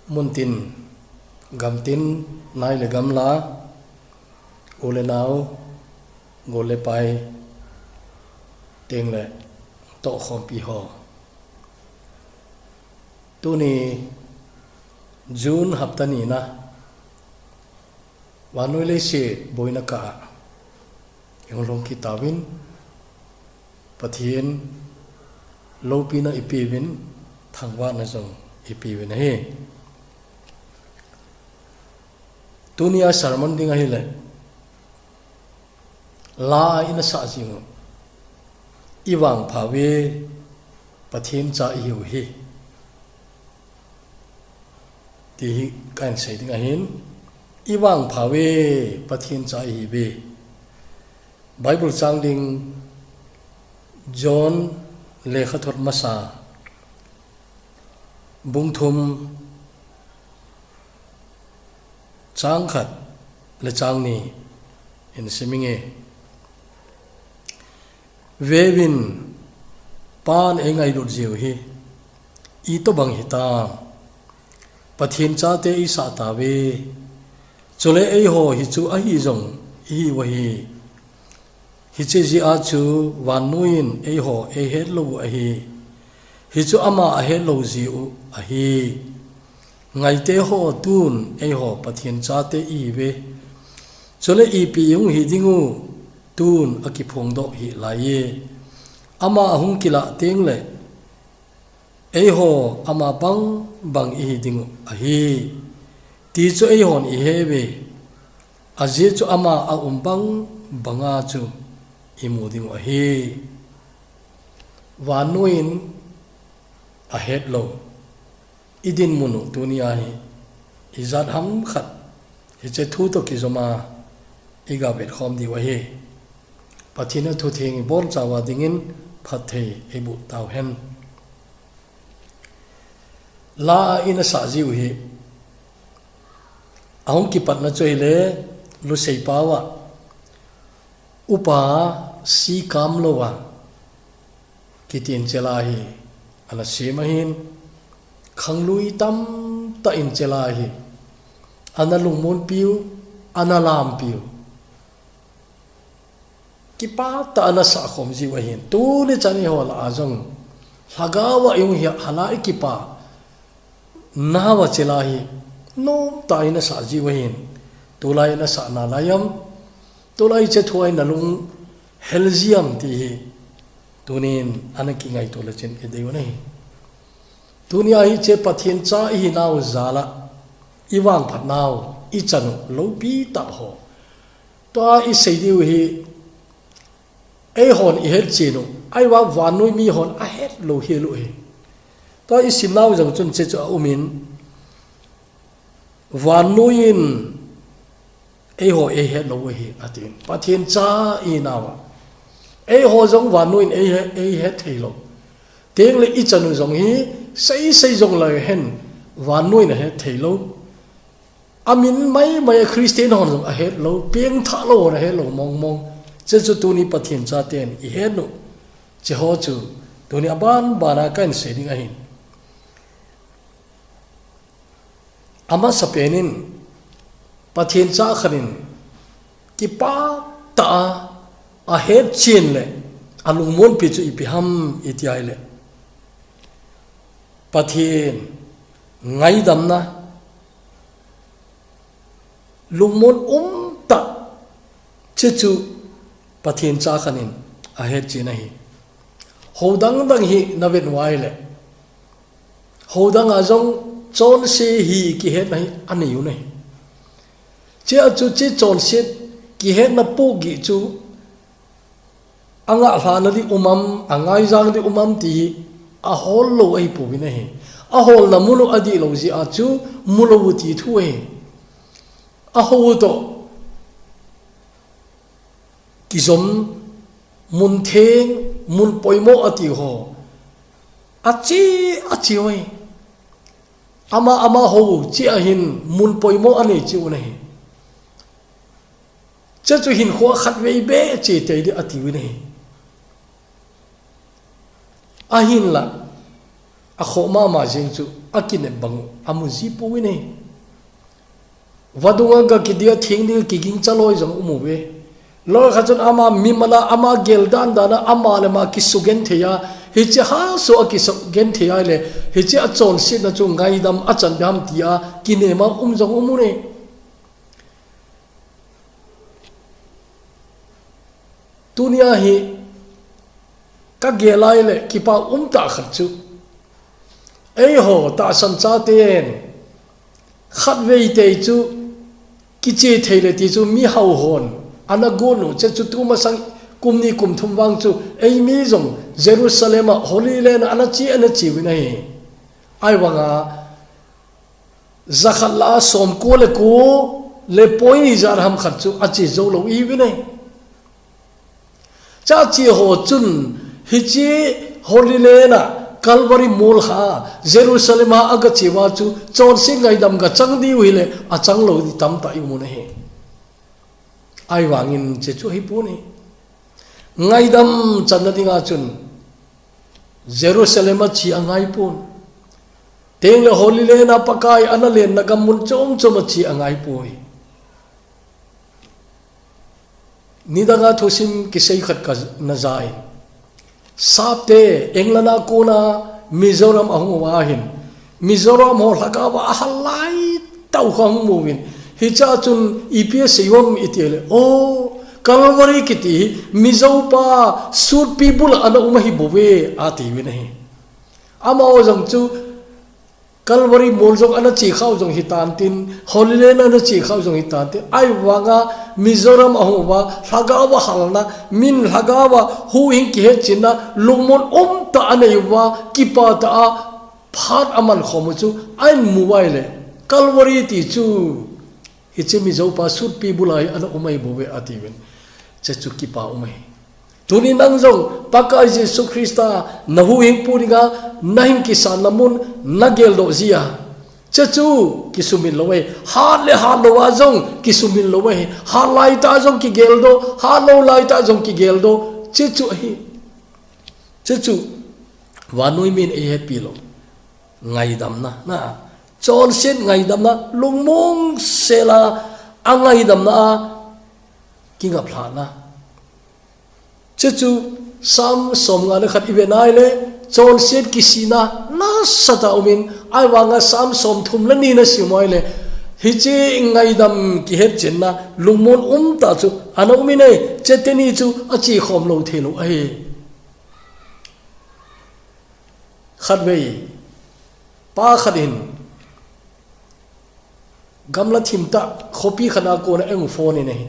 muntin gamtin nai le gamla ule nau gole pai teng le to khom pi ho tu ni June haptani na wanoi le se boina ka yong kitawin pathian lopina ipivin thangwa na jong ipivin he tunia sermon dinga hile la ina sa jingo iwang phawe pathian cha hiu hi ti kan sei dinga hin iwang phawe pathian cha hi be Bible sang ding John lekha thot masa bung thum chang khat le chang ni in siminge vevin pan engai lut jiu hi I to bang hita pathin cha te I sa ta ve chole ei ho hi chu a hi jong hi wa hi hi che ji a chu wan nuin ei ho ei het lo a hi chu ama a het lo ji u a hi ngai te ho tun ei ho pathian cha te I ve chole I pi yung hi dingu tun aki phong do hi lai ye ama hung kila teng le ei ho ama bang I dingu a hi ti chu ei hon I he ve a je chu ama a banga chu imu ding a hi wanuin a het lo idin munu dunia hi izat ham khat hi che thu to ki zoma iga bet khom di wa hi pathina thu thing bor chawa dingin phathe ebu taw hen la ina sa jiu hi ahong ki patna choile lu sei pawa upa si kam lowa kitin chelahi ana semahin khanglui tam ta in chelahi ana lungmon piu ana lam piu kipa ta ana sa khom ji wa hin tu le chani ho la ajong hagawa yung hi hala kipa nawa chelahi no ta ina sa ji wa hin tu la ina sa na layam tolai che thuai na lung helzium ti tunin anaki ngai tola chen e deu nei dunia hi che pathian cha hi nau zala iwang phat nau I chanu lo pi ta ho to I sei diu hi e hon I het chinu ai wa wanui mi hon a het lo hi lo hi to I sim nau jang chun che cha umin wanuin ei ho ei het lo hi atin pathian cha I nawa ei ho jong wanuin ei het thei lo teng le I chanu jong hi sei jong la hen wanuin a het thei lo amin mai Christian hon jong a het lo peng tha lo na het lo mong che chu tu ni pathian cha ten I het no che ho chu tu ni aban bana kan se ding a hin ama sapenin pathian cha khanin kipa ta a het chin le alung mon pi chu ipiham itiai le pathian ngai dam na lungmon ta che chu pathian cha khanin a het chin a hi hodang hi navet wai le hodang a jong chon se hi ki het nai ani yu nei che chu che chon set ki het na pu gi chu anga hla di umam angai jang di umam ti a hol lo ai pu bi nei a hol na mulu adi lo ji a chu mulu ti thu e a ho to ki zom mun theng mun poimo ati ho a chi oi ama ho chi a hin mun poimo ani chi u nei cha chu hin kho khat vei be che te di ati wi nei a hin la a khoma ma jing chu akine bang amuji puine wadunga ga kidia thing ni kiging chaloi jong umuwe lo khachun ama mimala ama geldan dana ama le ma kisugen theya hichi ha so kisugen theya le hichi a chon sin na chu ngai dam a chan dam tia kinema jong umune dunia hi ka gelai le kipa ta khachu ei ho ta san cha ten khat vei te chu ki che theile ti chu mi hau hon ana go no che chu tu ma sang kum ni kum thum wang chu ei mi jong Jerusalem holy land ana chi wi nei ai wanga zakhala som ko le ko le poi jar ham khat chu a chi zo lo i wi nei cha chi ho chun hi chi holy land Calvary mol ha Jerusalem ha aga chiwa chu chon sin ngai dam ga chang di wi le a chang lo di tam ta yu mu ne ai wangin che chu hi pu ni ngai dam chan na dinga chun Jerusalem chi angai pun teng le holy land a pakai ana len na gam mun chom chom chi angai pui nidanga thosim kisei khat ka na zai sapte englana kona Mizoram ahwahin Mizoram ho lakawa ahalai tau khang muwin hicha chun EPS yom itele o Calvary kiti Mizopa sur people ana umahi bowe ati winahi ama o jang chu Calvary mol jong ana chi khaw jong hitan tin Holy Land ana chi khaw jong hitan tin ai wanga Mizoram ahwa lagawa halna min lagawa hu hing ki he china lungmon ta anaiwa kipa ta phat aman khomu chu ai mobile Calvary ti chu hiche Mizopa sut pi bulai ana umai bowe atiwen che chu kipa umai tuni nang jong pakai Jesu Krista nahu hing puriga nahim kisan namun nagel do zia chachu kisumin lowe ha le ha lowa jong kisumin lowe ha lai ta jong ki geldo ha lo lai ta jong ki geldo chachu hi chachu wanui min e happy lo ngai dam na chon sen ngai dam na lungmong sela angai dam na kinga phla na chachu sam som nga le khat ibe nai le chon set kisina na sata umin ai wanga sam som thum la ni na simoi le hichi ngai dam ki het chen na lungmon ta chu ana umine cheteni chu achi khom lo thelo ai khat vei pa khatin gamla thimta khopi khana ko na eng phone ni nei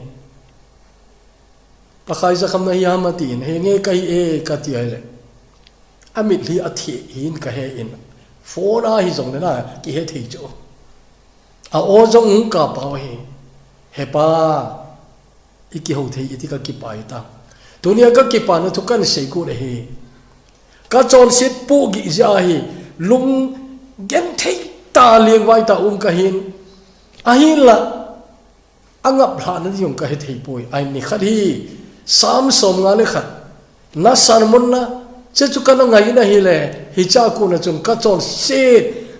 pakai za khamna hi amatin he nge kai e kati ai amit li athi hin ka he in phone a hi jong na ki he thei cho a o jong ka pa he pa iki ho thei iti ka ki pa ita dunia ka ki pa na thukan sei ku re he ka chon sit pu gi ja hi lung gen thei ta leng wai ta ka hin a hin la angap hla na yong ka he thei poi ai ni khat hi sam som nga le khat na sarmon na che chu kana ngai na hi le hi cha ku na chung ka chon se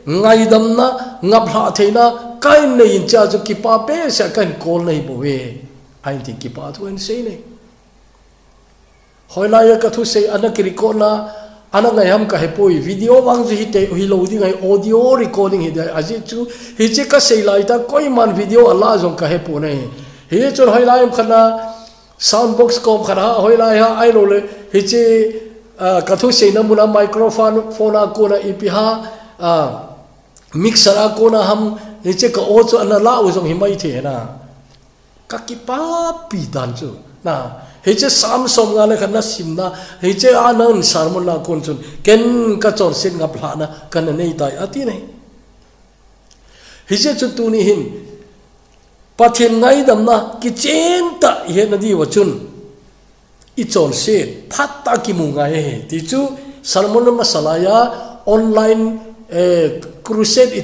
ngai dam na ngap hla theina kai nei in cha chu ki pa pe sa kan kol nei bo we ai ti ki pa thu en se nei hoi la ya ka thu se ana ki ko na ana ngai ham ka he poi video wang ji hi te hi lo ding ai audio recording hi da aji chu hi che ka sei lai ta koi man video ala jong ka he po nei hi chu hoi la yam khana sound box kom khana hoi la ha ai lo le hi che ka thu sei na muna microphone phone a ko na ipiha mixer a ko na ham hi che ka o chu ana la u jong hi mai the na ka ki pa pi dan chu na hi che sam som nga le khana sim na hi che anan sarmon na kon chun ken ka chon sin ngap hla na kan nei tai ati nei hi che chu tu ni hin pathin ngai dam na ki chen ta he na di wa chun i chon se phat ta ki mu ngai he ti chu sarmon ma salaya online crusade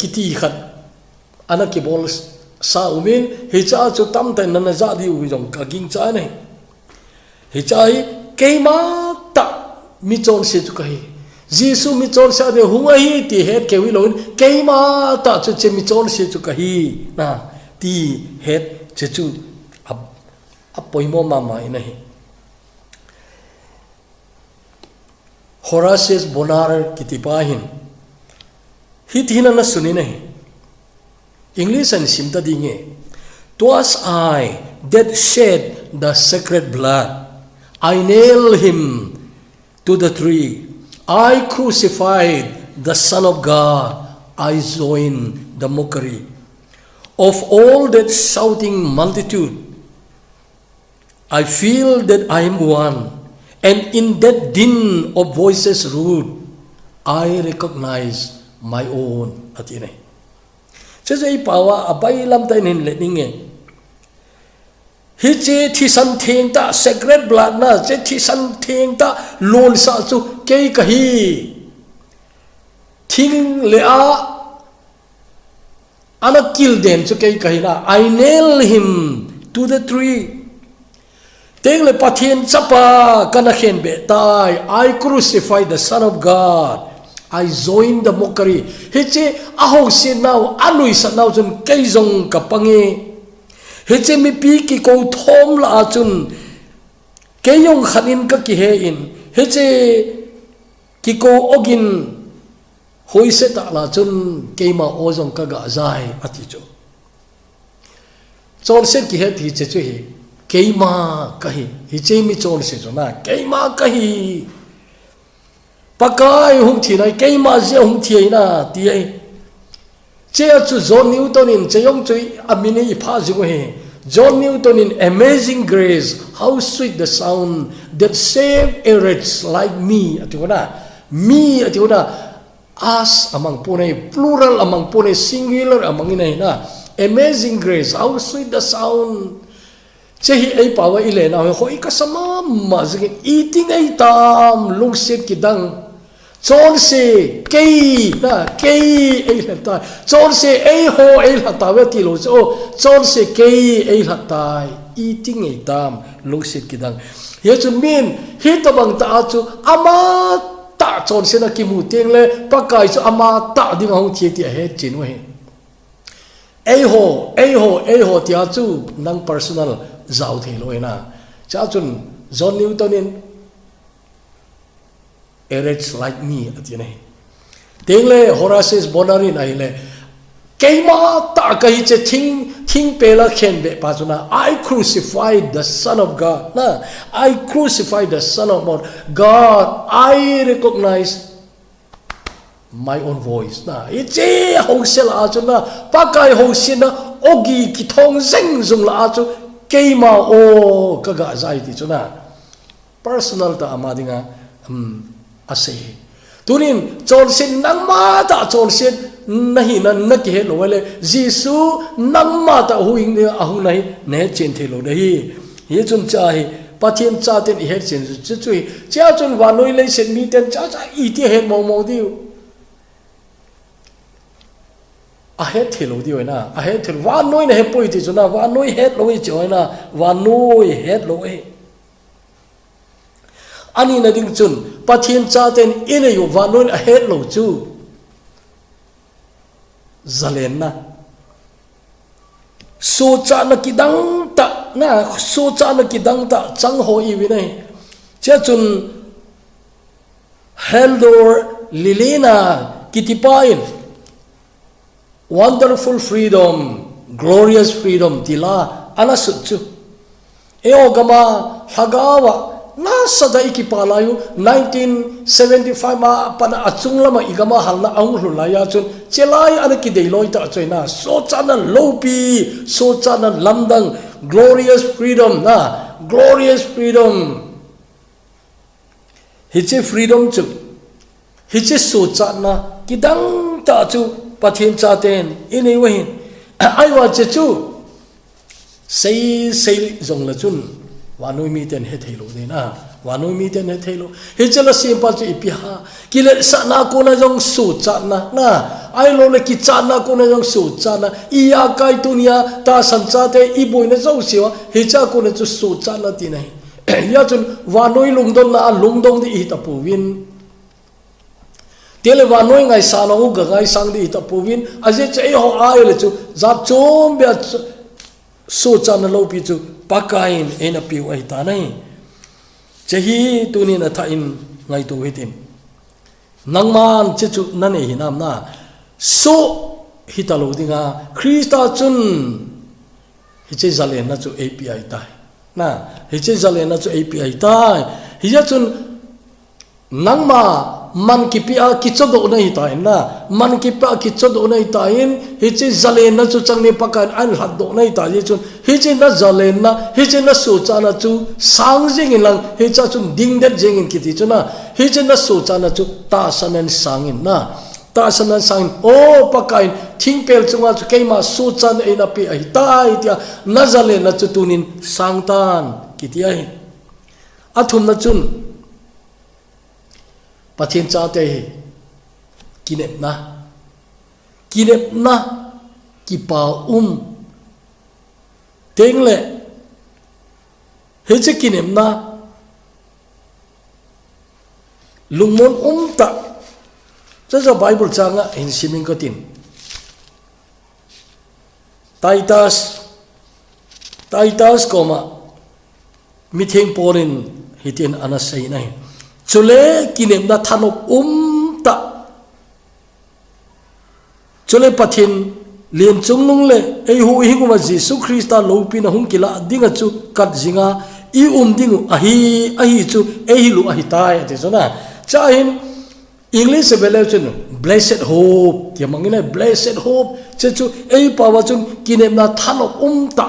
kiti khat ana ki bol sa umin hi cha chu tam ta na za di u jong ka ging cha nei hi chai keima ta mi chon se chu kai Giêsu mi chon sa de hunga hi ti het ke wi loin keima ta chu che mi chon se chu ka hi na ti het che chu apoimo mama ina hi Horatius Bonar kitipahin hit hina na suni nahi English and simta dinge "'Twas I that shed the sacred blood, I nailed him to the tree, I crucified the Son of God, I joined the mockery of all that shouting multitude. I feel that I am one, and in that din of voices rude, I recognize my own." Atine. Chazai pawa abai lam ta nin leninge. Hichi thi san theng ta sacred blood na che thi san theng ta lon sa chu ke kahi. Thing le a ana kill them chu ke kahi na I nail him to the tree. Teng le pathian chapa kana khen be tai I crucified the Son of God. I joined the mockery. Hichi ahong sin now anui sa now chun keizong kapangi. Hichi mi pi ki ko thom la chun keyong khanin ka ki he in. Hichi ki ko ogin hoi se ta la chun keima ozong ka ga zai ati cho. Chon se ki he thi che chu hi keima kahi. Hichi mi chon se cho na keima kahi. Pakai hung thi nai keima je hung thi na ti ai che chu John Newton in che yong chui amine I pha ju he John Newton in Amazing Grace, how sweet the sound that saved a wretch like me. Atiwana me atiwana us among pune plural among pune singular among inai na Amazing Grace, how sweet the sound. Che hi ai pawa ile na hoi ka sama ma zing eating ai tam lung set kidang chon se kei na kei ai hata chon se ai ho ai hata we ti lo so chon se kei ai hata eating ai tam lung set kidang ye chu min hi to bang ta chu ama ta chon se na ki mu teng le pakai chu ama ta ding hong thi ti he chin we ai ho ti a chu nang personal zau the lo na cha chun John Newton in a wretch like me atine tengle Horatius Bonar in aile keima ta kai che thing pela khen be pa chuna I crucified the Son of God na I crucified the Son of God. I recognize my own voice na ichi hosel a chuna pakai hosina ogi ki thong zeng zum la chu keima o kaga zai ti chuna personal ta amadinga ase tunin chon sin nang ma ta chon sin nahi nan na ke lo le Jisu nang ma ta huing ne ahu nahi ne chen the lo dei ye chun cha hi pathian cha ten he chen chu chu cha chun wa noi le sen mi ten cha I ti he mo di a he the lo di na a he the wa noi ne he poi ti chuna wa noi he lo I choi na wa noi he lo e ani na ding chun pathian cha ten ine yu wa noi a he lo chu zalen na so cha na kidang ta na so cha na kidang ta chang ho I wi nei che chun Haldor Lilina kitipain wonderful freedom, glorious freedom tila ana sutsu eo gama hagawa na sada ikipalayu 1975 ma pana achung lama igama halna ang hulaya chun chelai ana ki deiloi ta choina so chana lopi so chana lamdang glorious freedom na glorious freedom hiche freedom chu hiche so chana kidang ta chu pathian cha ten inei wahin ai wa che chu sei zong la chun wanoi mi ten he thelo de na wanoi mi ten he thelo he chala simpa chu ipiha kile sa na ko na jong su cha na ai lo le ki cha na ko na jong su cha na iya kai tunia ta san cha te I boi na zo siwa he cha ko na chu su cha na ti nai ya chun wanoi lungdon na lungdong di I ta pu win telewa noi ngai sa no ga ngai sang di ta puvin aje che ho ai le chu za chom bia so chan lo pi chu pakain ena piu ai ta nai chehi tunin a tha in ngai tu hitin nangman che chu nane hinam na so hitalo dinga krista chun hiche zalen na chu api tai na hiche zalen na chu api tai hiya chun nangma man kipia kichodo na hitain na man kipia kichodo na hitain hiche zalen na chu changni pakan an haddo na hitai chun hiche na zalen na hiche na so chana chu sang jing lang hicha chun ding dat jing in kiti chuna hiche na so chana chu ta sanan sangin na ta sanan sangin o pakain thingpel chunga chu keima so chan e na pi ai tai tia na zalen na chu tunin sangtan kiti ai athum na chun pathin cha te kinep na ki pa tengle he che kinep na lungmon ta cha bible changa in simin ko tin Titus koma mitheng porin hitin anasai nai chule kinem na thanop ta chule pathin len chungnung le ei hu hi kuma Jesu Christa lopi na hung kila dinga chu kat jinga i dingu ahi chu ei lu ahi tai ate chona cha hin English bele chun blessed hope ti mangina blessed hope che chu ei pawa chun kinem na thanop ta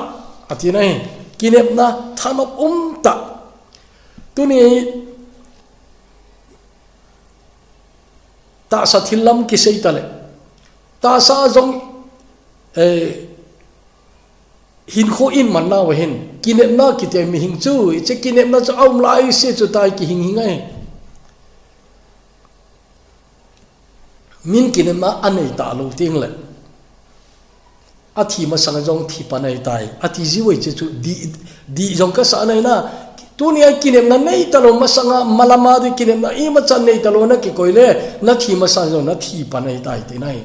ati nai kinem na thanop ta tuni ta sa thilam ki sei tale ta sa jong hin kho in man na wa hin kinem na ki te mi hing chu che kinem na chu aum lai se chu tai ki hing hingai min kinem na anei ta lo ting le athi ma sang jong thi pa nei tai athi ji wei che chu di jong ka sa nei na tunia kinem na nei talo masanga malama de kinem na ima chan nei talo na ki koile na thi masa jo na thi pa nei tai te nai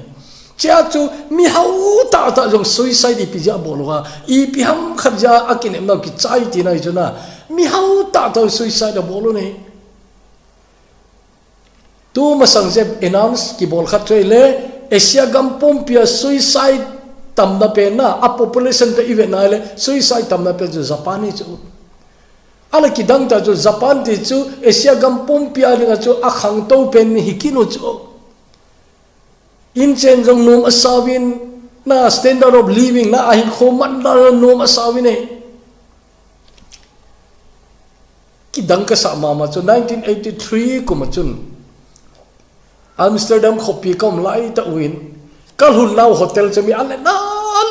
cha chu mi hau ta jong suicide pi ja bolwa I pi ham khaja akinem na ki chai ti nai jona mi hau ta suicide bolu nei tu masang je announce ki bol khat le Asia gampom pia suicide tam na pe na a population te even na le suicide tam na pe jo Japan chu ala kidang ta chu Japan ti chu Asia gampom pia linga chu akhang to pen hikino chu in chen jong num asawin na standard of living na ahin khoman na num asawin e kidang ka sa mama chu 1983 kuma chun Amsterdam khopi kom lai ta win kal hun lau hotel chami ale na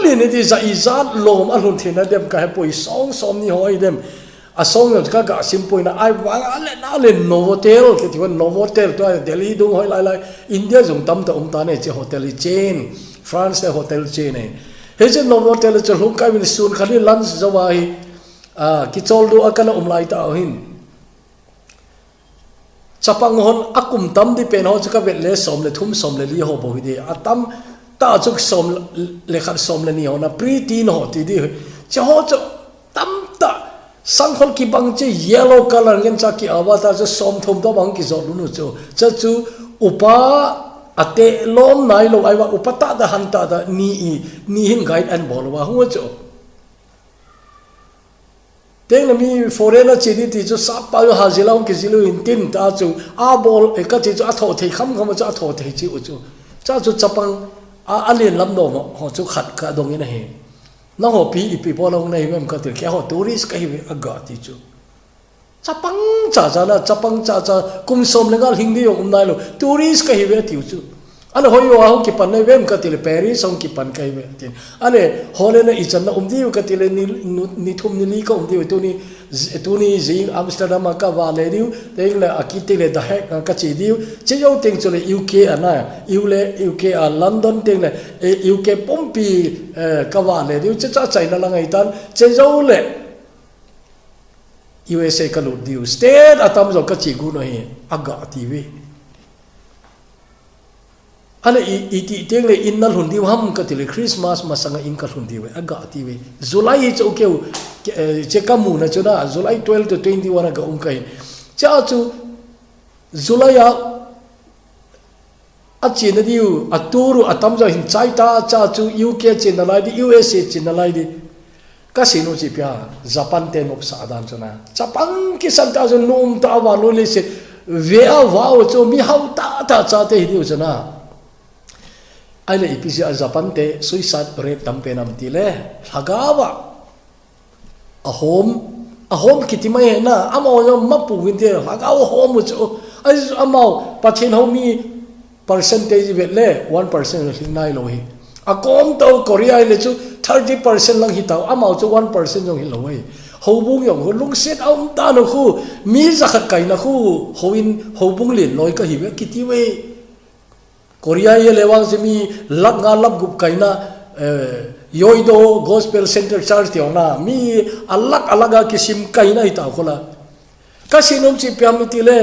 le ne ti za izat lom alhun thina dem ka poi song som ni hoi dem a song ka ga simpoi na ai wa ale na le novotel ke ti novotel to Delhi dung hoi lai India jong tam ta ta ne che hotel chain France hotel chain ne he che novotel che hum ka min sun khali lunch zawai ki chol do akana lai ta hin chapang hon akum tam di pen ho chaka vet le som le thum som le li ho bo hi di atam ta chuk som le khat som le ni ho na pre teen ho ti di cha ho cho tam ta sang khol ki bang che yellow color ngen cha ki awata cho som thum to bang ki zo lu nu cho cha chu upa ate lom nai lo ai wa upata da han ta da ni hin guide and bol wa hu cho teng na mi foreigner chini ti chu sap pa yo hazila ki zilu in tin ta chu a bol e ka ti chu a tho thei kham chu a tho thei chi u chu cha chu chapang a alien lam do ho chu khat ka dong ina he na ho pi pi bo long nei mem ka ti ke ho tourist ka hi aga ti chu chapang cha kum som le gal hing di yo nai lo tourist ka hi ve ti chu ana hoi wa ho ki pan nei vem ka ti le Paris song ki pan kai ve tin ane hole na ichan na umdi ka ti le ni thum ni li ka umdi tu ni zing Amsterdam ka wa le diu teng le akiti le da hek ka chi diu che yo teng chu le UK ana UK a London teng le UK pompi ka wa le diu che cha China la ngai tan che yo le USA ka lu diu state atam zo ka chi gu no hi aga ti ve anh iti tiếng le in nal hundi ham ka tile Christmas masanga in ka hundi we aga ti we July cho kêu che kamu na chuna July 12 to 21 aga kai cha chu July a chin na diu aturu atam jo hin chai ta cha chu UK chin na lai di USA chin na lai di ka sino chi pya Japan te nok sa dan chuna Japan ki santa jo num ta wa no le se ve a wa cho mi hau ta cha te diu chuna ai le ipisi a Japan te suicide rate tampe nam ti le hagawa a home kitimai na amo yo mapu winte hagawa home cho ai amau pathin homi percentage vet le 1% hinai lo hi a kom to Korea le chu 30% lang hi taw amau chu 1% jong hi lo hi hobung yong ho lung set aum ta no khu mi zakhat kai na khu hoin hobung len loi ka hi ve kiti we Korea ye lewang se mi lap nga lap gup kaina yoido gospel center church tiona mi alak alaga kisim kaina ita khola kasinum chi pyamiti le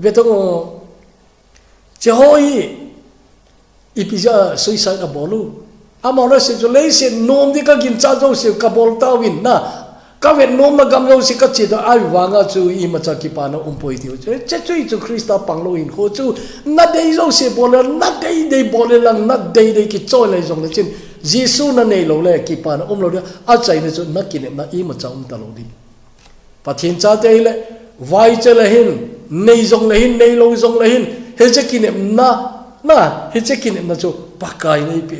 betong chehoi ipija suicide abolu amona se jole se nom di ka gin cha jo se ka bol ta win na ka ven nom na gam jo se ka chi da ai wanga chu I ma cha ki pa na umpoi ti che chui chu Krista panglo in ho chu na dei jo se boler na dei boler lang na dei ki choi lai jong le chin Jisu na nei lo le ki pa na lo de a chai ne chu na ki ne na I ma cha ta lo di pathin cha te le vai che le hin nei jong le hin nei lo jong le hin he che ki ne na he che ki ne na chu pakai nei pi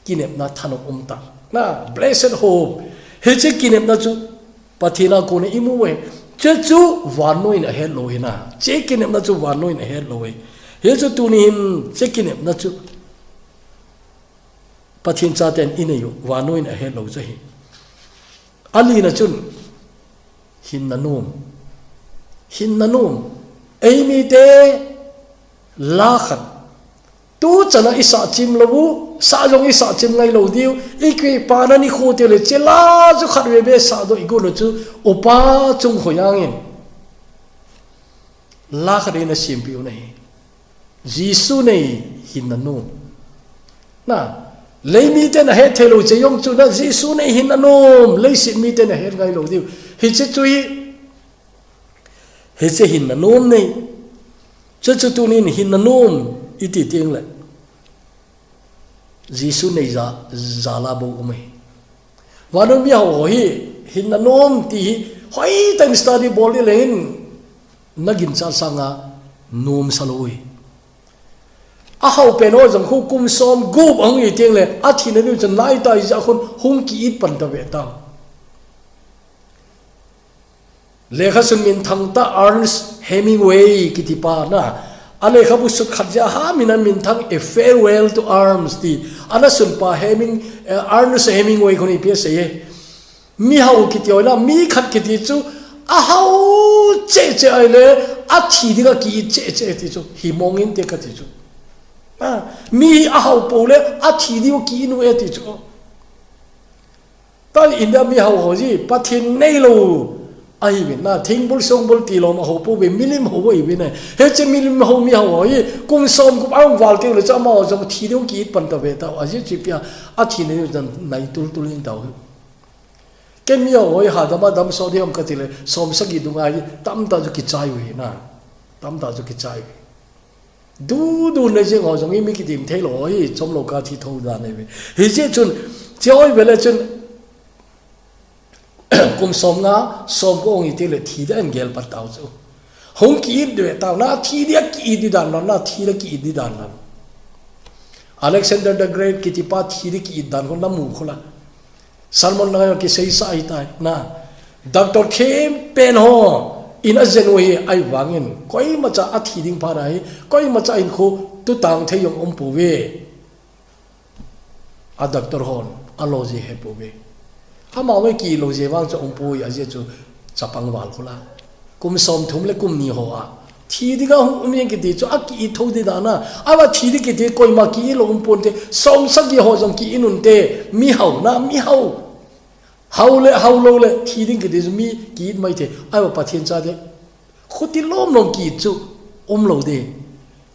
ki ne na thanok ta na blessed hope he che ki ne na chu pathina ko ne imu we che chu wanoin a head lo ina che ki ne na chu wanoin a head lo we he chu tu ni him che ki ne na chu pathin cha ten ine yo wanoin a head lo che hi ali na chun hin na nom ei mi te la khat tu chana isa chim lobu sa jong isa chim ngai lo diu ikwi pa na ni khu te le chela chu khat we be sa do igu no chu opa chung khoyang in la khat na sim piu nei Jisu nei hin na no na lei mi te na he thelo che yong chu na Jisu nei hin na no lei sit mi te na he ngai lo diu hi che chui he che hin na nom nei che chu tu ni hin na nom iti tieng le Jisu nei za la bo umai wanu mi ho hi hin na nom ti hoi tan study bol le hin nagin cha sanga nom saloi a hau pe no jang khu kum som gup ang i tieng le a thi na ni chan lai tai ja khun hung ki it pan ta ve ta lekha sun min thang ta Ernest Hemingway ki ti pa na ale khabu su khatja ha minan min thang a farewell to arms ti ana sun pa Ernest Hemingway khoni pe se mi hau ki ti ola mi khat ki ti chu a hau che ai le a thi di ga ki che ti chu hi mongin te ka ti chu mi a hau po le a thi di ki nu e ti chu ta inda mi hau ho ji pathin nei lo ai bên na thing bul song bul ti lo ma ho pu be milim ho wei be ne he che milim ho mi ho yi kum som ku ang wal te le cha ma jo thi deu ki pan ta be ta a ji chi pya a thi ne jan nai tul in ta ke mi ho ha da ma dam so de am ka ti le som sa gi du nga yi tam ta jo ki chai we na tam ta jo ki chai du ne je ho jong mi ki tim the lo yi chom lo ka thi tho da ne be he che chun choi be le chun kum som nga som ko ngi te le thi da ngel par taw chu hong ki de taw na thi dia ki di dan na thi la ki di dan na Alexander the Great ki ti pa thi di ki dan ko na mu khola Salmon na ki sei sa ai tai na Dr. Kim pen ho in a zenoi ai wangin koi ma cha a thi ding pa rai koi ma cha in khu tu tang the yong pu we a Dr. Hon a lo ji he pu we ama we ki lo je wang cho pu ya je chu chapang wal khola kum som thum le kum ni ho a thi di ga mi ki ti chu a ki tho di da na awa thi di ki ti koi ma ki lo pon te som sa gi ho jong ki inun te mi hau na mi hau lo le thi di ki ti mi ki mai te awa pathian cha de khuti lom long ki chu lo de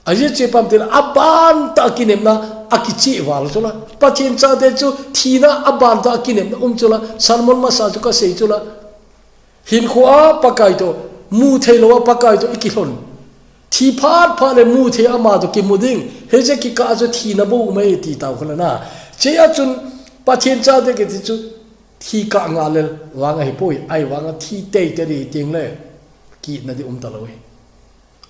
aje che pam tin aban ta kinem na akichi wal chula pathin cha de chu thina aban ta kinem na chula salmon ma sa chu ka sei chula hin khwa pakai to mu thelo pakai to ikilon thi phat pha le mu the ama to ki muding he je ki ka chu thina bo mai ti taw khla na che a chun pathin cha de ke chu thi ka nga le wanga hi poi ai wanga thi te te ri ting le ki na di ta lo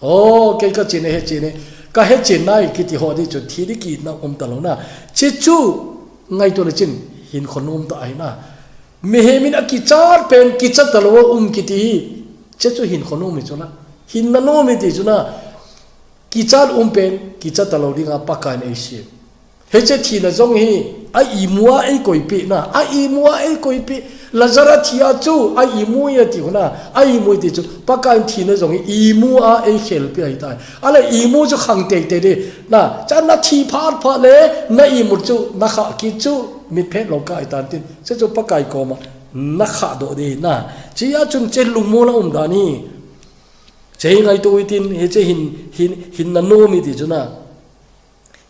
oh cái chuyện này hết chuyện này cái hết chuyện này cái thì họ đi chuẩn thi đi kỳ nào ta lâu na chế chú ngay tôi là chuyện hiện con ta ấy na mình mình aki char pen kỳ chất ta lâu cái thì chế chú hiện con mình cho na hiện na nó mình thì cho na kỳ char pen kỳ chất ta lâu đi ngã bắc cái này xí hết chế thì là giống hi ai mua ai coi pi na ai mua ai coi pi lazara thia chu ai mua ya ti na ai mua ti chu pakai thi na jong i mua ai khel pi ai tai ala i mua chu khang te te de na cha na thi phat pha le na i mu chu na kha ki chu mit phe lo ka ai tan tin se chu pakai ko ma na kha do de na chi ya chun che lung mo la da ni che ngai to tin he che hin na no mi ti chu na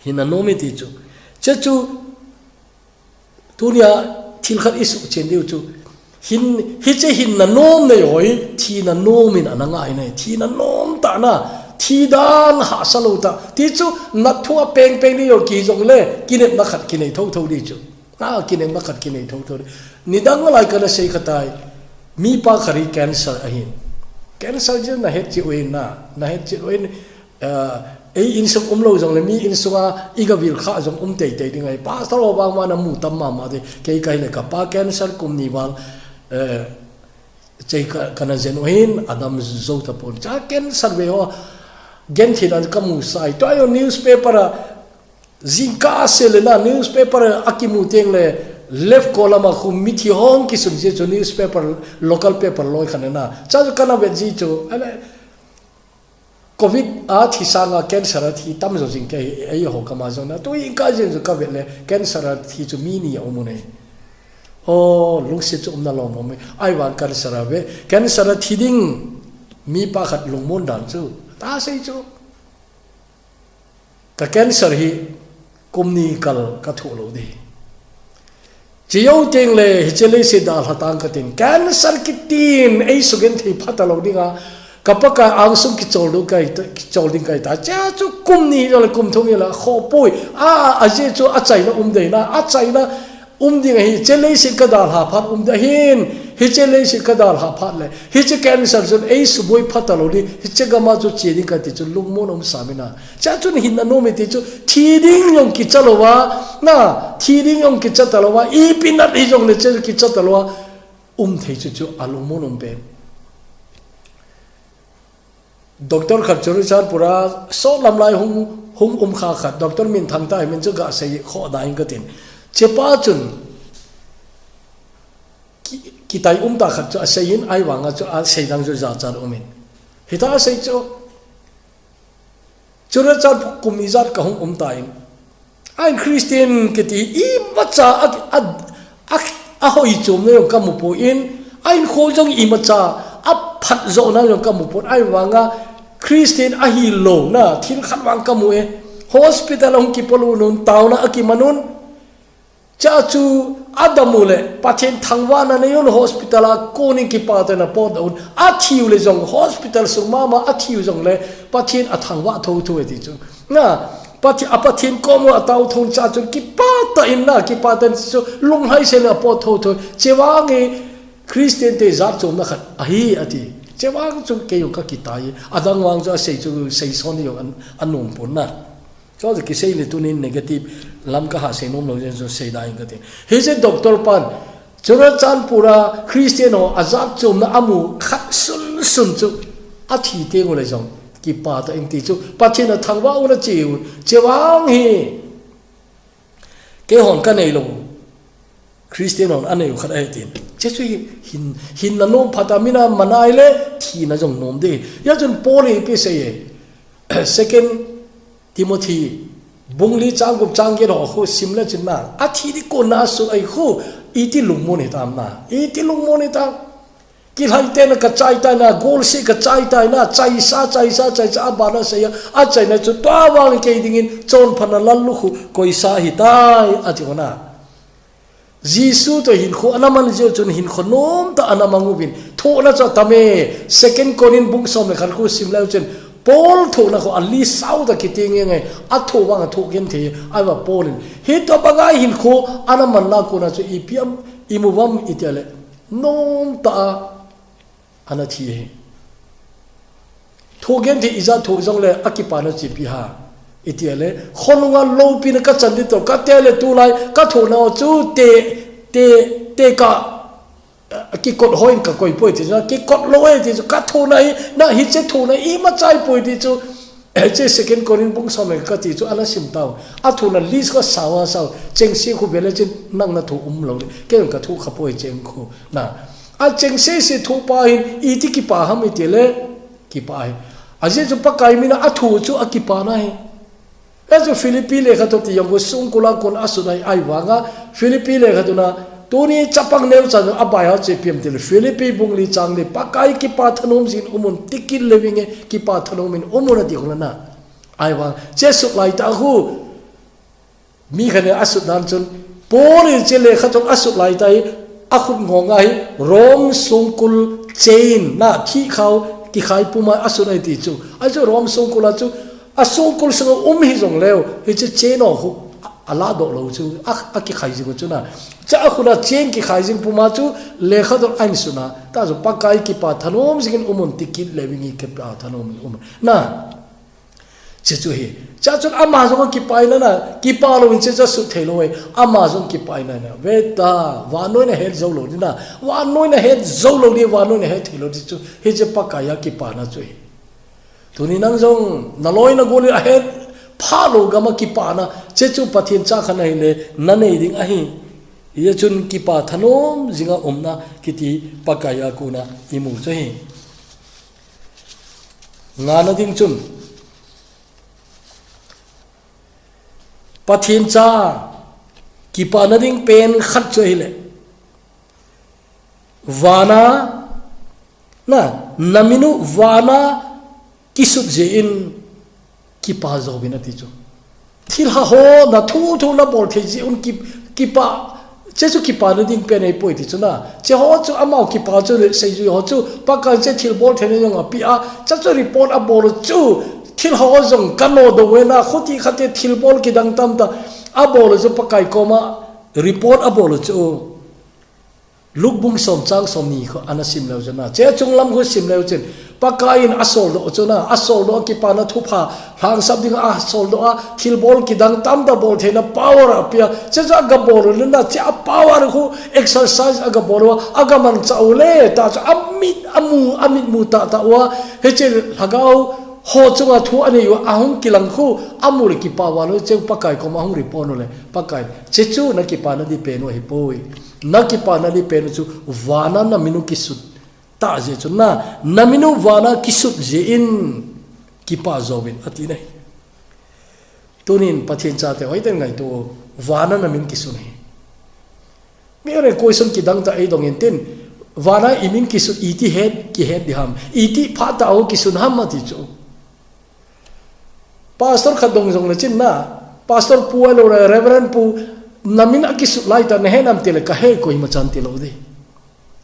hin na no mi ti chu che chu tunia thil khat isu chen deu chu hi che hin na nom nei hoi thi na nom in ananga ai nei thi na nom ta na thi dan ha salo ta ti chu na thua peng peng ni yo ki jong le kinet na khat ki nei tho tho di chu na kinet na khat ki nei tho tho ni dang lai ka na sei khatai mi pa khari cancer a hin cancer je na het chi oin na het chi oin ei in sung lo jong le mi in sunga igabil kha jong te te dingai pa taro bang ma na mu tam ma de ke kai le ka pa cancer kum ni wal chei ka na zen oin adam zo ta pon cha cancer ve ho gen thi dan ka mu sai to yo newspaper zinka sele na newspaper akimu teng le left column khum mi thi hong ki sum je cho newspaper local paper loi khana na cha ka na ve ji cho ale covid a thi sanga cancer thi tam zo jing ke ai ho kama zo na to in ka jin zo ka ve le cancer thi chu mi ni o mo ne o lung se chu na lo mo me ai wan cancer ve cancer thi ding mi pa khat lung mon dan chu ta sei chu ka cancer hi kum ni kal ka thu lo de chi yo teng le hi che le se da hatang ka tin cancer ki tin ai su gen thi phata lo dinga kapaka ang sum ki chol lu kai chol ding kai ta cha chu kum ni lo kum thong ya la kho poi a je chu a chai na de na a chai na ding hi chele si ka dal ha phat da hin hi chele si ka dal ha phat le hi che cancer chu ei su boi phat lo li hi che ga ma chu che ding ka ti chu lung mo nom sa mi na cha chu hin na no me ti chu thi ding yong ki chalo wa na thi ding yong ki cha ta lo wa i pin na hi jong le che ki cha ta lo wa thei chu alung mo nom pe doctor khat churu chan pura so lam lai hung kha khat doctor min thang ta min chu ga sei kho da ing ka tin che pa chun ki tai ta khat chu sei in ai wanga chu a sei dang chu za chan umin hita sei chu churu chan kum izat ka hung ta in ai christian ke ti I macha a hoi chum ne ka mu po in ai kho jong I macha a phat zo na yong ka mu pot ai wanga christian a hi lo na thin khat wang ka mu e hospital ong ki polu nun taw na aki manun cha chu adamule pathen thangwa na ne yon hospital a koning ki pa ta na pot on a thiu le jong hospital su mama a thiu jong le pathen a thangwa tho tho e ti chu na pathen ko mo ataw thon cha chu ki pa ta in na ki pa ta chu lung hai se na pot tho tho chewange Christian te zat chom na khat ahi ati chewang chu ke yo ka kitai adang wang chu sei chu sei son yo anum pon na so the ki sei le tunin negative lam ka ha sei nom lo jen so sei da ing ka tin he je doctor pan chura chan pura Christian ho azat chom na amu khat sun chu athi te ngo le jong ki pa ta ing ti chu pa chen na thangwa u na chiu chewang hi ke hon ka nei lo Christian on ane yo khada tin che chui hin na nom phatamina manai le thi na jong nom de ya jun poli pe se second Timothy bungli changup changge ro ho simla chinna a thi di ko na su ai ho iti lungmo ne tam na iti lungmo ne ta ki lai te na ka chai tai na gol si ka chai tai na chai sa ba na se ya a chai na chu twa wang ke dingin chon phana lan lu khu koi sa hi tai a chi na Jisu to hin khu anaman je chun hin khonom ta anamangu bin tho na cha tame second Corin book som le khan khu sim la chen Paul tho na ko ali sau da ki ting nge a tho wang tho gen the ai ba Paul hi to bangai hin khu anaman la ko na chu ipiam imuwam itele nom ta ana thi he tho gen the iza tho jong le akipa na chi pi ha itele khonunga lo pi na ka chan di to ka tele tu lai ka tho na chu te ka ki kot hoin ka koi poi ti ki kot lo e ti ka tho na hi che tho na I ma chai poi ti chu che second Corin bung som ka ti chu ana sim tau a tho na lis ka sawa saw cheng si khu bele chen nang na tho lo ke ka thu kha poi cheng khu na a cheng se thu pa hin I ti ki pa ham itele ki pa hi a je chu pa kai mi na a thu chu a ki pa na hi Ajo Philippi le khato ti yang sung kula kon asunai ai wanga Philippi le khato na tuni chapang neu cha abai ha che pem tel Philippi bungli chang le pakai ki pa thanom sin umun tikil lewinge ki pa thanom min umuna ti holana ai wang che su lai ta hu mi khane asut dan chun por che le khato asut lai tai akhut ngonga hi rom sungkul chain na thi khau ki khai puma asunai ti chu ajo rom sungkula chu asungkul sang hi jong leo hi che che no hu ala do lo chu a ki khai jing chu na cha khuna chen ki khai jing puma chu le kha do ain suna ta zo pakai ki pa thanom jing umun tikit lewingi ke pa thanom na che chu hi cha chu ama jong ki pai na ki pa lo che cha su thelo e ama jong ki pai na ve ta wa noi na he zo lo ni na wa noi na he zo lo ni wa noi na he thelo di chu he che pakaya ki pa na chu hi tuni nang jong naloi na goli ahead phalo gama ki pa na chechu pathin cha khana ile nanei ding ahi ye chun ki pa thanom jinga omna kiti pakaya kuna imu chahi ngana ding chun pathin cha ki pa na ding pen khat chile wana na naminu wana kisut je in ki pa zo bin ati chu thil ha ho na thu na bol the ji un ki pa che chu ki pa na ding pe nei poi ti chu na che ho chu amao ki pa chu se ju ho chu pa ka che thil bol the ne nga pi a cha chu report a bol chu thil ho zong kano do we na khoti khate thil bol ki dang tam ta a bol chu pa kai ko ma report a bol chu luk bung som chang som ni kho ana sim lo jana che chung lam kho sim lo chen pakain asol do chuna asol do ki pa na thu pha hang sab ding a sol do a thil bol ki dang tam da bol thena power apia che ja ga bol na cha power khu exercise aga bol aga man chaule ta cha amit mu ta wa he che hagau ho chunga thu ani yu ahung kilang khu amur ki pa wa lo che pakai ko ma hung ri pon le pakai che chu na ki pa na di pe no hi poi na ki pa na di pe no chu wana na minu ki sut ta je chu na naminu wana ki sut je in ki pa zowin ati nei tunin pathin cha te hoi ten ngai to wana na min ki su nei mere question ki dang ta ei dong in tin wana imin ki sut iti head ki head diham iti pha ta o ki sun ham ma ti chu pastor khadong jong na chin na pastor pu lo reverend pu namin akisut lai ta ne nam tele ka he koi ma chan telo de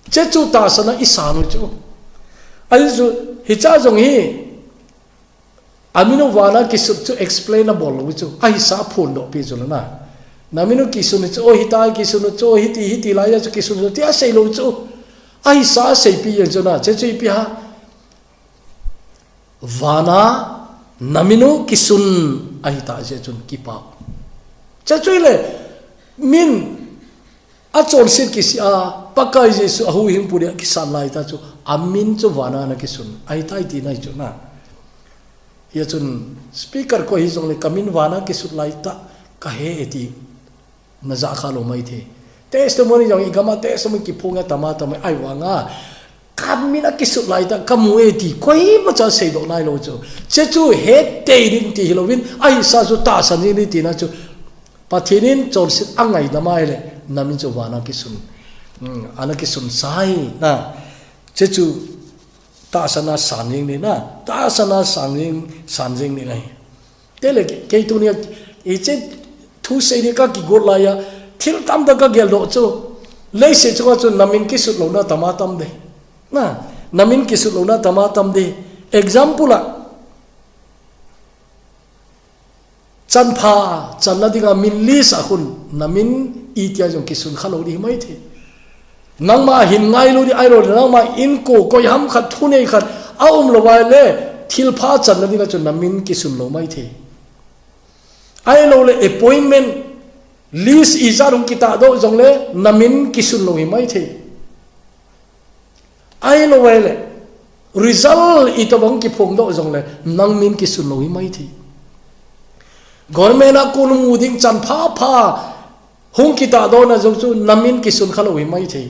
che chu ta sana isanu chu ai zu hi cha jong hi amino wana kisut chu explainable lo chu ai sa phun do pi chu na namino kisun chu o hi ta kisun chu hi ti lai chu kisun ti a sei lo chu ai sa sei pi ye chu na che chu pi ha wana namino kisun ai ta je chun ki pa cha chui le min a chon sit ki sia pakai je su hu him puri ki san lai ta chu amin chu wana na kisun ai tai ti nai chu na ye chun speaker ko hi jong le kamin wana ki su lai ta ka he eti na za kha lo mai the testimony jong i gama testimony ki phunga tama ai wanga kamina kisut lai ta kamu eti koi ma cha sei do nai lo chu che chu he te rin ti hilovin ai sa chu ta san ni ti na chu pathinin chol sit angai da mai le namin chu wana kisun ana kisun sai na chế chu ta sana san riêng đi na ta sana san riêng đi ngay thế là cái tu này ý chế thu xây đi các cái gột lại ya thiếu tâm đó các cái lộ chu lấy sẽ cho chu namin cái sụt lâu na tamatam đi na namin cái sụt lâu na tamatam đi example là chân pha chân là đi nga min li sa khun namin itia jong cái sụt khalo đi mấy thế nang ma hin ngai lo di ai ro nang ma in ko koi ham khat thu nei khat aum lo wai le thil pha chan la dinga chun namin ki sun lo mai the ai lo le appointment list izarung kita do jong le namin ki sun lo mai the ai lo wai le result ito bang ki phong do jong le nang min ki sun lo mai the government a kun mu ding chan pha hung kita do na jong chu namin ki sun khalo mai the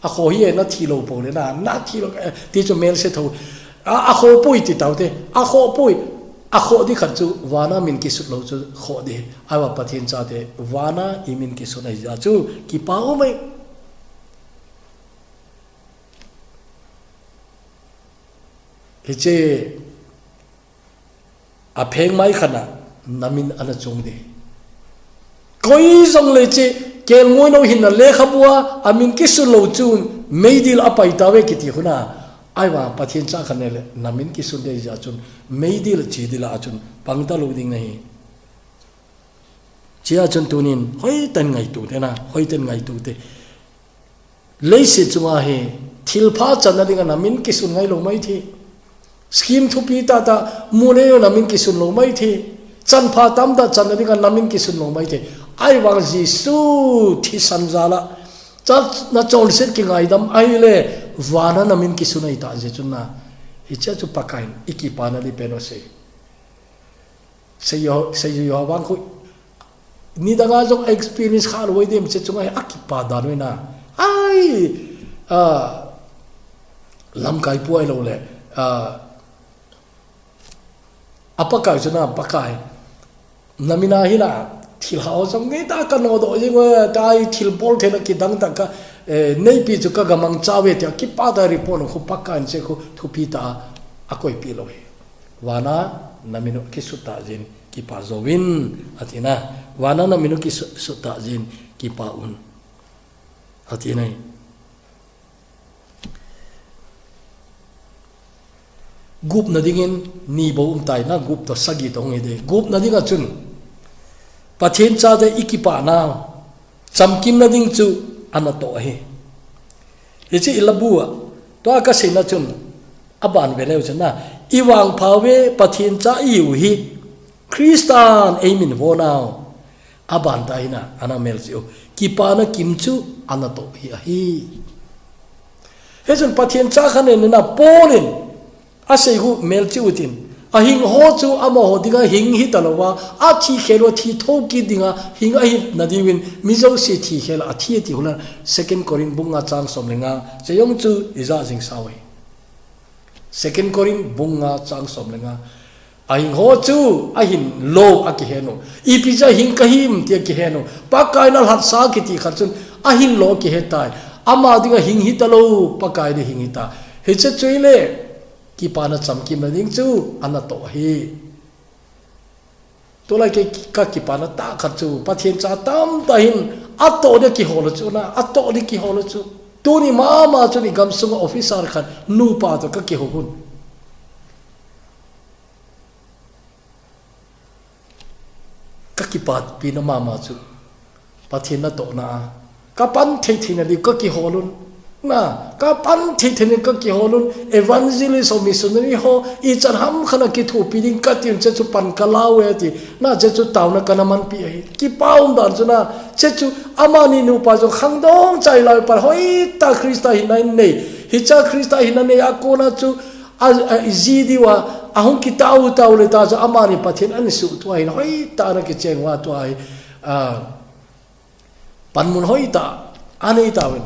a kho hi na thi lo po le na thi lo ti chu mel se tho a kho pui ti tau te a kho pui a kho di khat chu wana min ki sut lo chu kho de awa pathin cha te wana I min ki sunai ja chu ki pa o mai he che a pheng mai khana namin ana chung de koi zong le che kel ngoi no hin le khabua amin ki su lo chun meidil apai tawe kiti huna aiwa pathin cha khanele namin ki su de ja chun meidil chidila achun pangta lo ding nahi chia chun tunin hoi tan ngai tu te na hoi tan ngai tu te leise chunga he thilpha chana dinga namin ki sun ngai lo mai thi scheme thupi ta mune yo namin ki sun lo mai thi chan pha tam da chan dinga namin ki sun lo mai thi ai wang Jisu thi sanjala cha na chon set ki ngai dam ai le wana namin ki sunai ta je chunna icha chu pakain ikipana li peno se yo wang khu ni da ga jong experience khar woi dem che chunga akipa da noi na ai lam kai puai lo le apakai chuna pakai namina hina thil hao som nge ta kan no do jing wa tai thil bol thena ki dang ta ka nei pi chu ka gamang chawe te ki pa da report khu pakan che khu thu pi ta akoi pi lo he wana namino ki suta jin ki pa zowin atina wana namino ki suta jin ki pa un atina gup na dingin ni bo tai na gup to sagi to nge de gup na dinga chun pathin cha de ikipa na chamkim na ding chu anato he echi ilabua to aka sina chun aban veleu chana iwang phawe pathin cha iu hi Christian amin wo now aban daina anamel chu kipa na kimchu anato hi hejun pathin cha khane na polin asei hu mel chu tin a hing ho chu ama ho dinga hing hi talowa a thi khelo thi thoki dinga hing a hi nadiwin mizo si thi khel a thi ti hula second corin bunga chang somlenga cheyong chu iza jing sawe second corin bunga chang somlenga a hing ho chu a hin lo a ki heno I pija hing kahim ti ki heno pakai nal hat sa ki ti kharchun a hin lo ki hetai ama dinga hing hi talo pakai de hing hita he che chuile ki pana chamkim na ding chu anato hi to lai ke ka ki pana ta kha chu pathian cha tam ta hin ato de ki holo chu na ato de ki holo chu tu ni mama chu ni gam sung officer khan nu pa to ka ki hokun ka ki pat pi na mama chu pathian na to na ka pan thei thina di ka ki holun na ka pan thi thene ka ki holun evangelist or missionary ho I chan ham khana ki thu pi ding ka tin che chu pan ka lawe ti na che chu taw na kana man pi ai ki paum dan chu na che chu amani nu pa jo khang dong chai lai par hoi ta Krista hin nai nei hi cha Krista hin nei a ko na chu a ji di wa a hong ki taw le ta chu amani pathin an su tu ai hoi ta na ki cheng wa tu ai pan mun hoi ta anei ta wen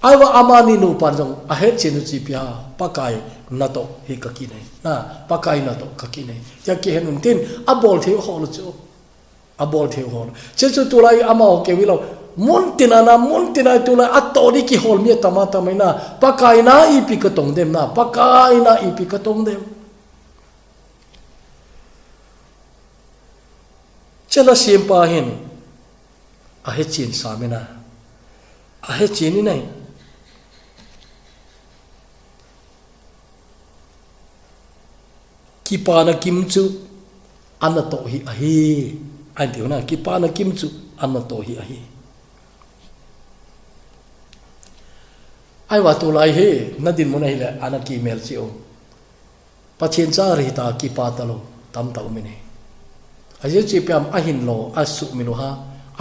awa amani nu panjong ahet chenu chipia pakai nato hi kakine na pakai nato kakine ya ki henun tin abol the hol chu abol the hol che chu tulai ama ke wilo mun tina tu la ato di ki hol mi tama na pakai na ipi ka tong dem na pakai na ipi ka tong dem chala siempa hin a he chin samena a he chin ni nai ki pa na kim chu an to hi a hi ai tiu na ki pa na kim chu an to hi a hi ai wa tu lai he na din mo na hi le ana ki mel chi o pathian cha ri ta ki pa ta lo tam ta mi ne aje chi pyam a hin lo asu mi lo ha